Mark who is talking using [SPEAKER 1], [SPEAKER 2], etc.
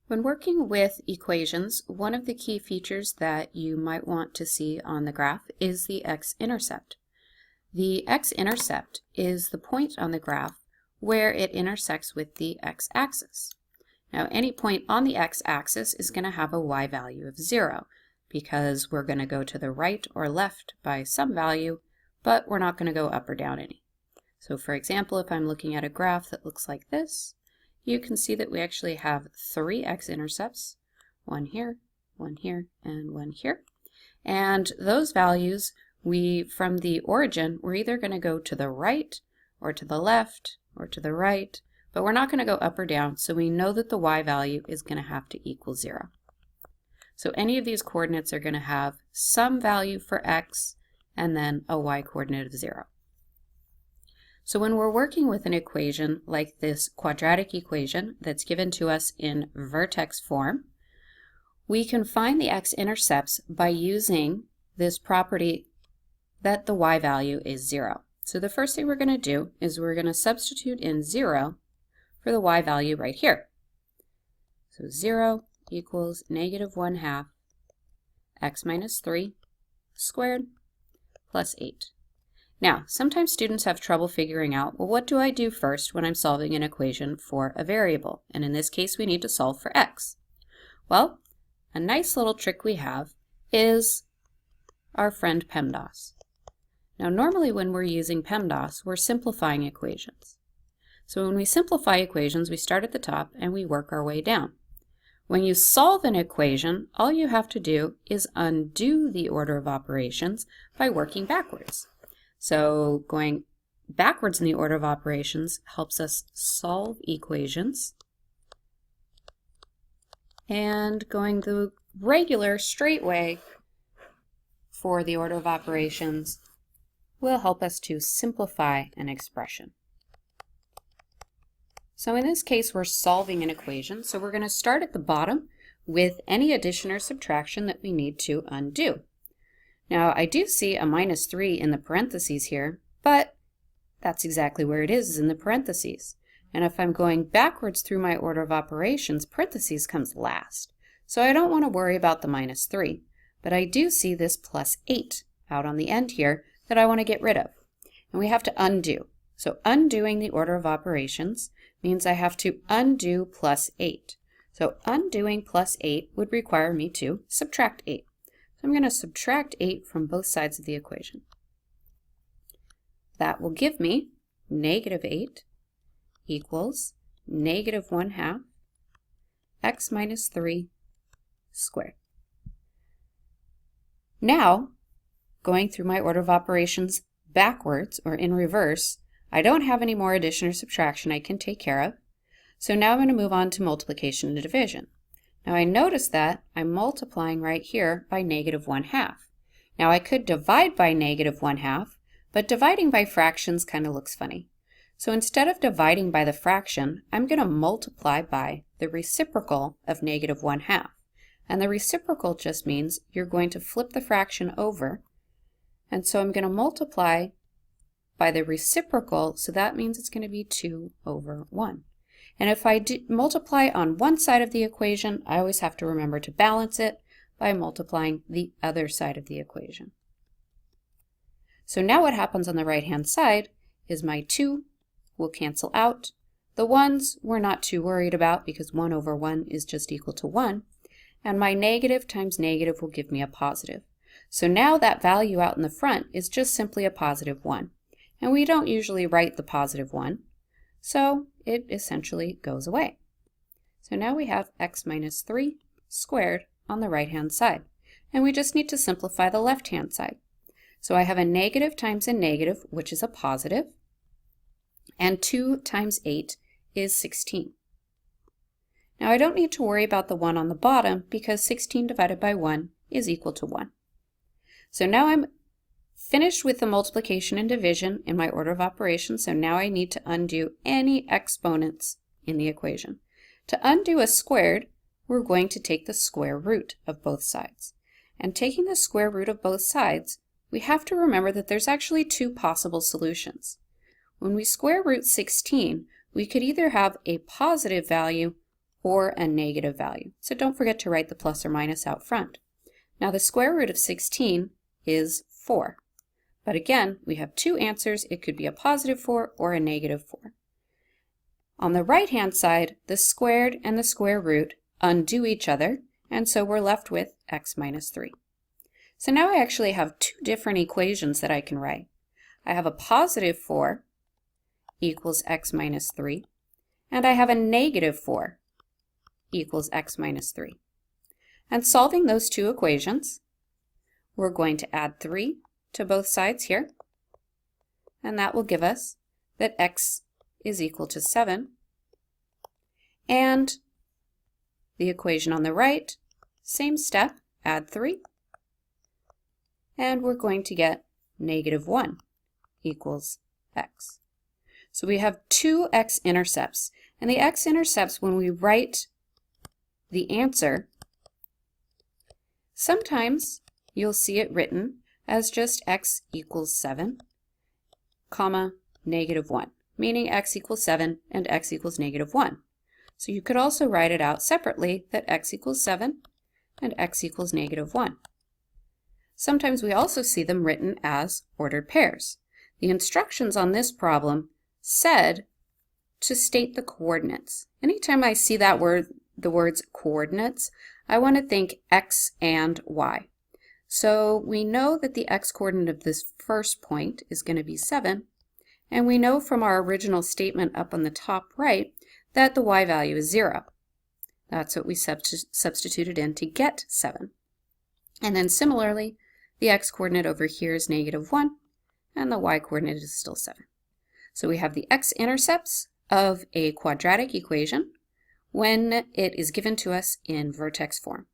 [SPEAKER 1] When working with equations, one of the key features that you might want to see on the graph is the x-intercept. The x-intercept is the point on the graph where it intersects with the x-axis. Now, any point on the x-axis is going to have a y value of 0 because we're going to go to the right or left by some value, but we're not going to go up or down any. So for example, if I'm looking at a graph that looks like this, you can see that we actually have 3 x-intercepts, one here, and one here. And those values, from the origin, we're either going to go to the right, or to the left, or to the right, but we're not going to go up or down, so we know that the y value is going to have to equal 0. So any of these coordinates are going to have some value for x, and then a y coordinate of 0. So when we're working with an equation like this quadratic equation that's given to us in vertex form, we can find the x-intercepts by using this property that the y value is 0. So the first thing we're going to do is we're going to substitute in 0 for the y value right here. So 0 equals -1/2 x minus 3 squared plus 8. Now, sometimes students have trouble figuring out, well, what do I do first when I'm solving an equation for a variable? And in this case, we need to solve for x. Well, a nice little trick we have is our friend PEMDAS. Now, normally when we're using PEMDAS, we're simplifying equations. So when we simplify equations, we start at the top and we work our way down. When you solve an equation, all you have to do is undo the order of operations by working backwards. So going backwards in the order of operations helps us solve equations, and going the regular straight way for the order of operations will help us to simplify an expression. So in this case, we're solving an equation, so we're going to start at the bottom with any addition or subtraction that we need to undo. Now, I do see a -3 in the parentheses here, but that's exactly where it is in the parentheses. And if I'm going backwards through my order of operations, parentheses comes last. So I don't want to worry about the -3, but I do see this +8 out on the end here that I want to get rid of. And we have to undo. So undoing the order of operations means I have to undo +8. So undoing +8 would require me to subtract 8. So I'm going to subtract 8 from both sides of the equation. That will give me -8 equals -1/2 x minus 3 squared. Now, going through my order of operations backwards or in reverse, I don't have any more addition or subtraction I can take care of. So now I'm going to move on to multiplication and division. Now I notice that I'm multiplying right here by -1/2. Now I could divide by -1/2, but dividing by fractions kind of looks funny. So instead of dividing by the fraction, I'm going to multiply by the reciprocal of -1/2. And the reciprocal just means you're going to flip the fraction over. And so I'm going to multiply by the reciprocal, so that means it's going to be 2/1. And if I multiply on one side of the equation, I always have to remember to balance it by multiplying the other side of the equation. So now what happens on the right-hand side is my 2 will cancel out. The 1's we're not too worried about because 1/1 is just equal to 1. And my negative times negative will give me a positive. So now that value out in the front is just simply a +1. And we don't usually write the +1. So it essentially goes away. So now we have x minus 3 squared on the right-hand side. And we just need to simplify the left-hand side. So I have a negative times a negative, which is a positive. And 2 times 8 is 16. Now I don't need to worry about the 1 on the bottom because 16 divided by 1 is equal to 1. So now I'm finished with the multiplication and division in my order of operations, so now I need to undo any exponents in the equation. To undo a squared, we're going to take the square root of both sides. And taking the square root of both sides, we have to remember that there's actually 2 possible solutions. When we square root 16, we could either have a positive value or a negative value. So don't forget to write the plus or minus out front. Now the square root of 16 is 4. But again, we have two answers. It could be a positive 4 or a negative 4. On the right-hand side, the squared and the square root undo each other, and so we're left with x minus 3. So now I actually have two different equations that I can write. I have a positive 4 equals x minus 3, and I have a negative 4 equals x minus 3. And solving those two equations, we're going to add 3 to both sides here, and that will give us that x is equal to 7, and the equation on the right, same step, add 3, and we're going to get negative 1 equals x. So we have two x-intercepts, and the x-intercepts, when we write the answer, sometimes you'll see it written as just x equals 7, comma, negative 1, meaning x equals 7 and x equals negative 1. So you could also write it out separately that x equals 7 and x equals negative 1. Sometimes we also see them written as ordered pairs. The instructions on this problem said to state the coordinates. Anytime I see that word, the words coordinates, I want to think x and y. So we know that the x-coordinate of this first point is going to be 7, and we know from our original statement up on the top right that the y value is 0. That's what we substituted in to get 7. And then similarly, the x-coordinate over here is negative 1, and the y-coordinate is still 7. So we have the x-intercepts of a quadratic equation when it is given to us in vertex form.